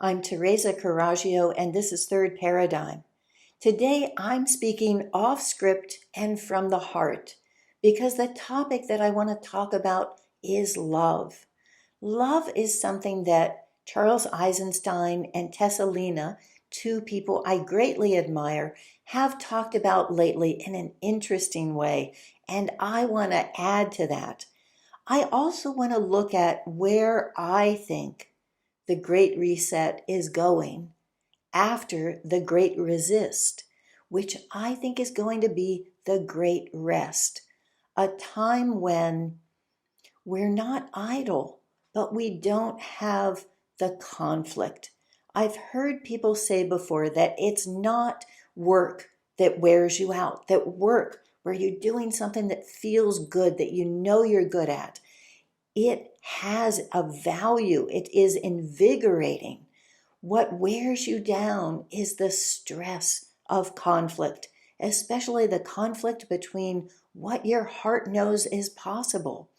I'm Teresa Carraggio, and this is Third Paradigm. Today, I'm speaking off script and from the heart because the topic that I want to talk about is love. Love is something that Charles Eisenstein and Tessa, Lena, two people I greatly admire, have talked about lately in an interesting way, and I want to add to that. I also want to look at where I think the Great Reset is going after the Great Resist, which I think is going to be the Great Rest, a time when we're not idle, but we don't have the conflict. I've heard people say before that it's not work that wears you out, that work where you're doing something that feels good, that you know you're good at. It has a value. It is invigorating. What wears you down is the stress of conflict, especially the conflict between what your heart knows is possible.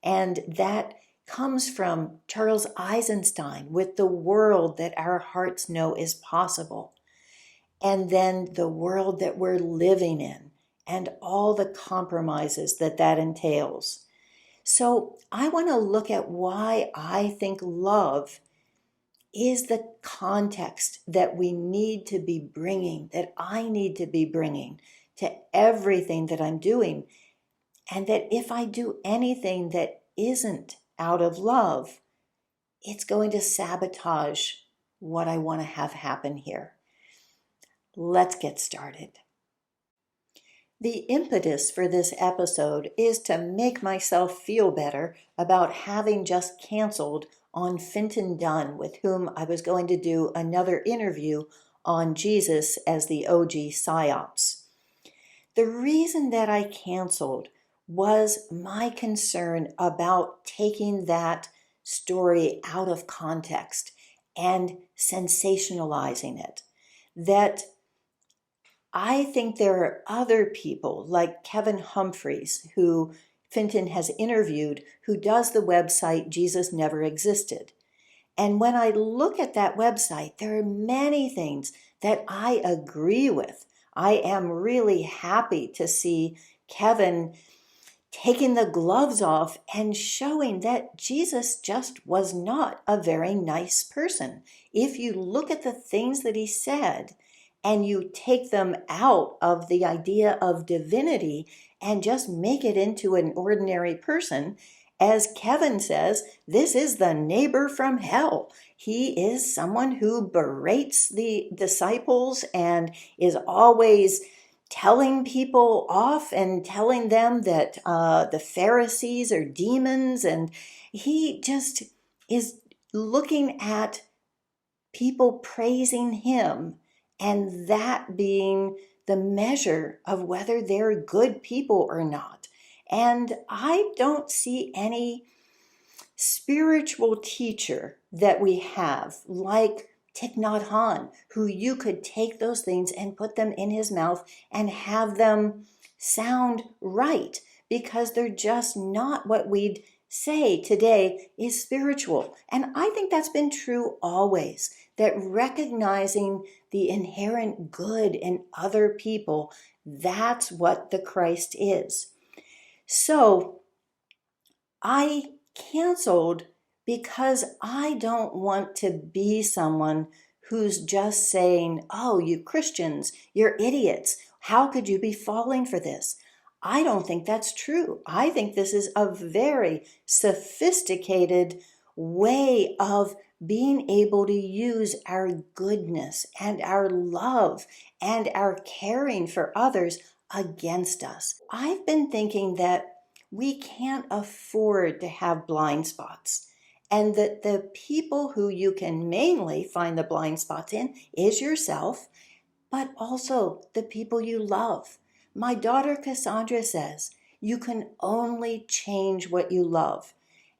And that comes from Charles Eisenstein with the world that our hearts know is possible. And then the world that we're living in and all the compromises that entails. So I want to look at why I think love is the context that we need to be bringing, that I need to be bringing to everything that I'm doing. And that if I do anything that isn't out of love, it's going to sabotage what I want to have happen here. Let's get started. The impetus for this episode is to make myself feel better about having just canceled on Fintan Dunn, with whom I was going to do another interview on Jesus as the OG PSYOPs. The reason that I canceled was my concern about taking that story out of context and sensationalizing it. That I think there are other people like Kevin Humphreys, who Fintan has interviewed, who does the website Jesus Never Existed. And when I look at that website, there are many things that I agree with. I am really happy to see Kevin taking the gloves off and showing that Jesus just was not a very nice person. If you look at the things that he said, and you take them out of the idea of divinity and just make it into an ordinary person, as Kevin says, this is the neighbor from hell. He is someone who berates the disciples and is always telling people off and telling them that the Pharisees are demons. And he just is looking at people praising him, and that being the measure of whether they're good people or not. And I don't see any spiritual teacher that we have like Thich Nhat Hanh, who you could take those things and put them in his mouth and have them sound right, because they're just not what we'd say today is spiritual. And I think that's been true always, that recognizing the inherent good in other people, that's what the Christ is. So I canceled because I don't want to be someone who's just saying, oh, you Christians, you're idiots. How could you be falling for this? I don't think that's true. I think this is a very sophisticated way of being able to use our goodness and our love and our caring for others against us. I've been thinking that we can't afford to have blind spots, and that the people who you can mainly find the blind spots in is yourself, but also the people you love. My daughter Cassandra says, you can only change what you love.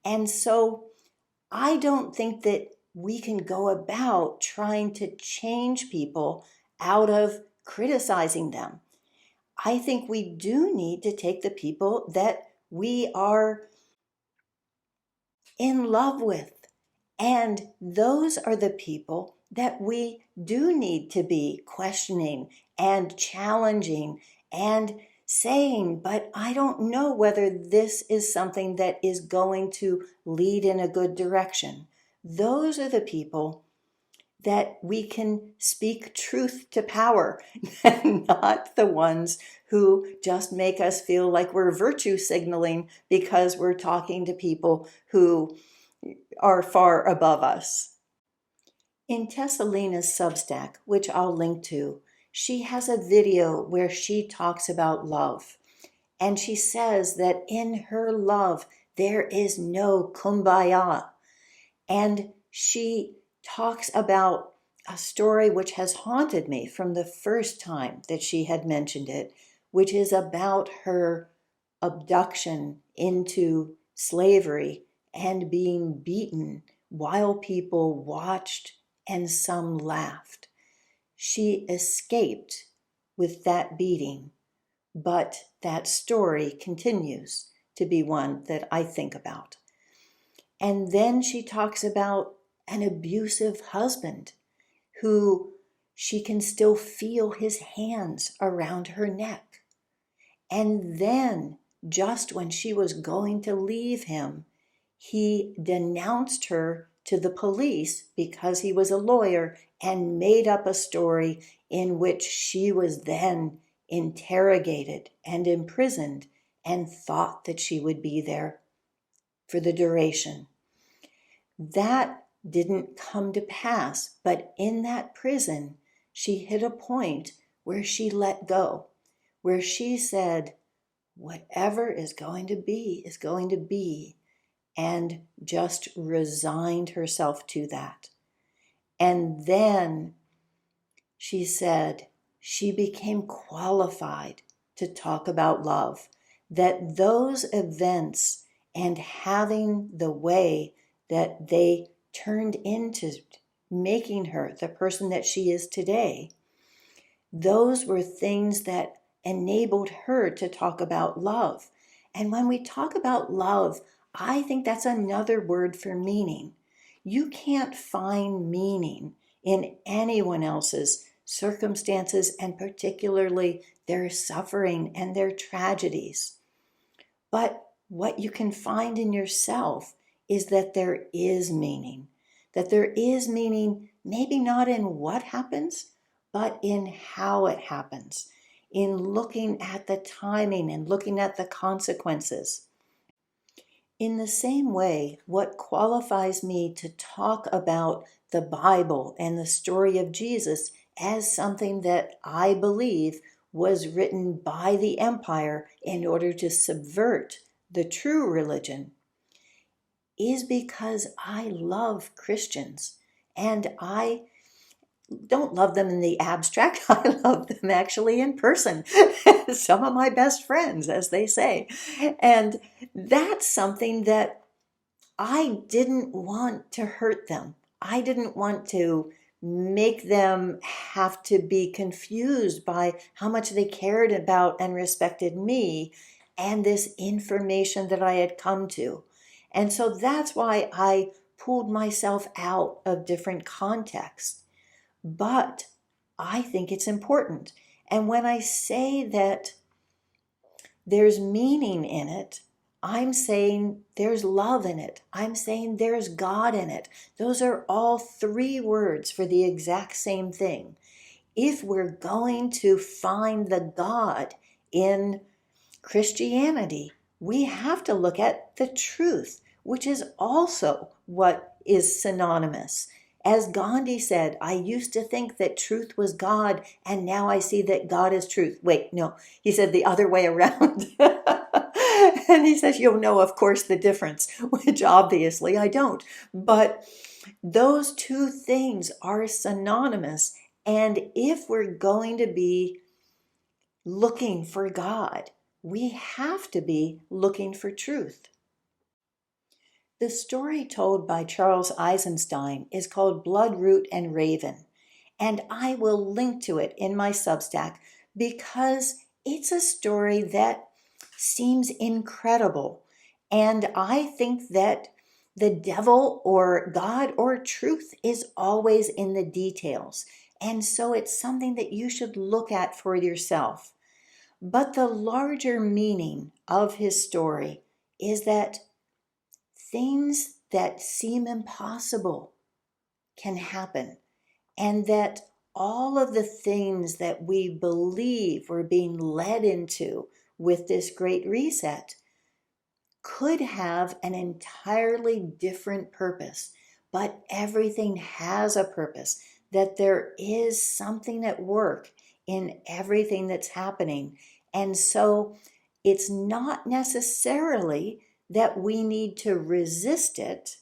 And so I don't think that we can go about trying to change people out of criticizing them. I think we do need to take the people that we are in love with And those are the people that we do need to be questioning and challenging and saying, but I don't know whether this is something that is going to lead in a good direction. Those are the people that we can speak truth to power, and not the ones who just make us feel like we're virtue signaling because we're talking to people who are far above us. In Tessa Lena's Substack, which I'll link to, she has a video where she talks about love. And she says that in her love, there is no kumbaya. And she talks about a story which has haunted me from the first time that she had mentioned it, which is about her abduction into slavery and being beaten while people watched and some laughed. She escaped with that beating, but that story continues to be one that I think about. And then she talks about an abusive husband who she can still feel his hands around her neck. And then, just when she was going to leave him, he denounced her to the police because he was a lawyer and made up a story in which she was then interrogated and imprisoned and thought that she would be there for the duration. That didn't come to pass, but in that prison, she hit a point where she let go, where she said, whatever is going to be, and just resigned herself to that. And then she said she became qualified to talk about love, that those events and having the way that they turned into making her the person that she is today, those were things that enabled her to talk about love. And when we talk about love, I think that's another word for meaning. You can't find meaning in anyone else's circumstances, and particularly their suffering and their tragedies. But what you can find in yourself is that there is meaning. That there is meaning, maybe not in what happens, but in how it happens, in looking at the timing and looking at the consequences. In the same way, what qualifies me to talk about the Bible and the story of Jesus as something that I believe was written by the empire in order to subvert the true religion is because I love Christians, and I don't love them in the abstract. I love them actually in person. Some of my best friends, as they say. And that's something that I didn't want to hurt them. I didn't want to make them have to be confused by how much they cared about and respected me and this information that I had come to. And so that's why I pulled myself out of different contexts. But I think it's important. And when I say that there's meaning in it, I'm saying there's love in it. I'm saying there's God in it. Those are all three words for the exact same thing. If we're going to find the God in Christianity, we have to look at the truth, which is also what is synonymous. As Gandhi said, I used to think that truth was God, and now I see that God is truth. Wait, no, he said the other way around. And he says, you'll know, of course, the difference, which obviously I don't. But those two things are synonymous. And if we're going to be looking for God, we have to be looking for truth. The story told by Charles Eisenstein is called Bloodroot and Raven, and I will link to it in my Substack because it's a story that seems incredible. And I think that the devil or God or truth is always in the details. And so it's something that you should look at for yourself. But the larger meaning of his story is that things that seem impossible can happen, and that all of the things that we believe we're being led into with this great reset could have an entirely different purpose. But everything has a purpose, that there is something at work in everything that's happening. And so it's not necessarily that we need to resist it.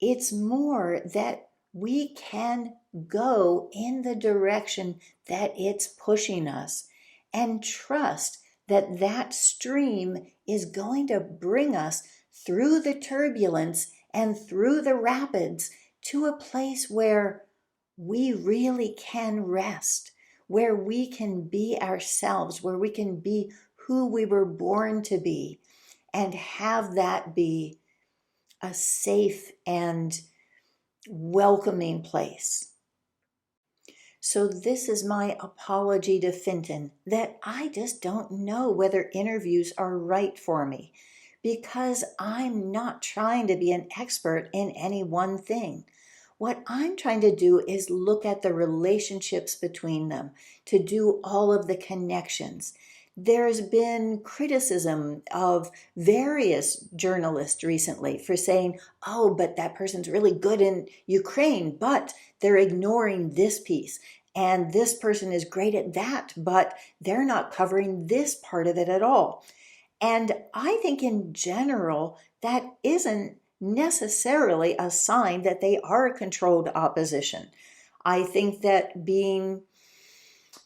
It's more that we can go in the direction that it's pushing us and trust that that stream is going to bring us through the turbulence and through the rapids to a place where we really can rest, where we can be ourselves, where we can be who we were born to be, and have that be a safe and welcoming place. So this is my apology to Finton that I just don't know whether interviews are right for me, because I'm not trying to be an expert in any one thing. What I'm trying to do is look at the relationships between them, to do all of the connections. There's been criticism of various journalists recently for saying, oh, but that person's really good in Ukraine, but they're ignoring this piece. And this person is great at that, but they're not covering this part of it at all. And I think in general, that isn't necessarily a sign that they are a controlled opposition. I think that being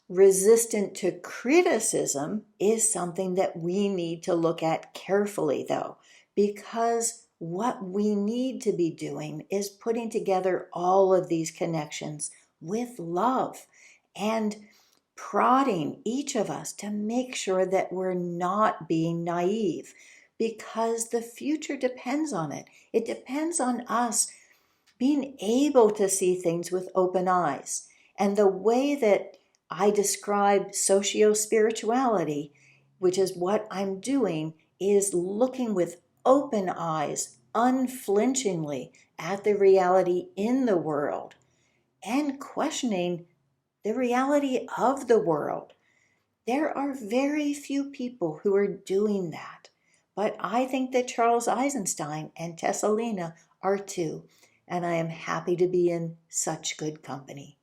resistant to criticism is something that we need to look at carefully, though, because what we need to be doing is putting together all of these connections with love and prodding each of us to make sure that we're not being naive, because the future depends on it. It depends on us being able to see things with open eyes. And the way that I describe socio-spirituality, which is what I'm doing, is looking with open eyes, unflinchingly at the reality in the world and questioning the reality of the world. There are very few people who are doing that, but I think that Charles Eisenstein and Tessa Lena are too, and I am happy to be in such good company.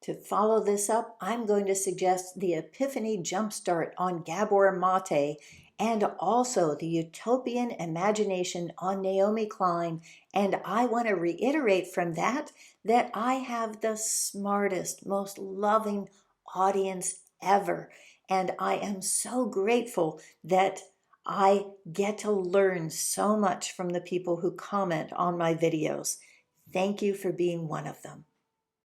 To follow this up, I'm going to suggest the Epiphany Jumpstart on Gabor Mate, and also the Utopian Imagination on Naomi Klein. And I want to reiterate from that I have the smartest, most loving audience ever. And I am so grateful that I get to learn so much from the people who comment on my videos. Thank you for being one of them.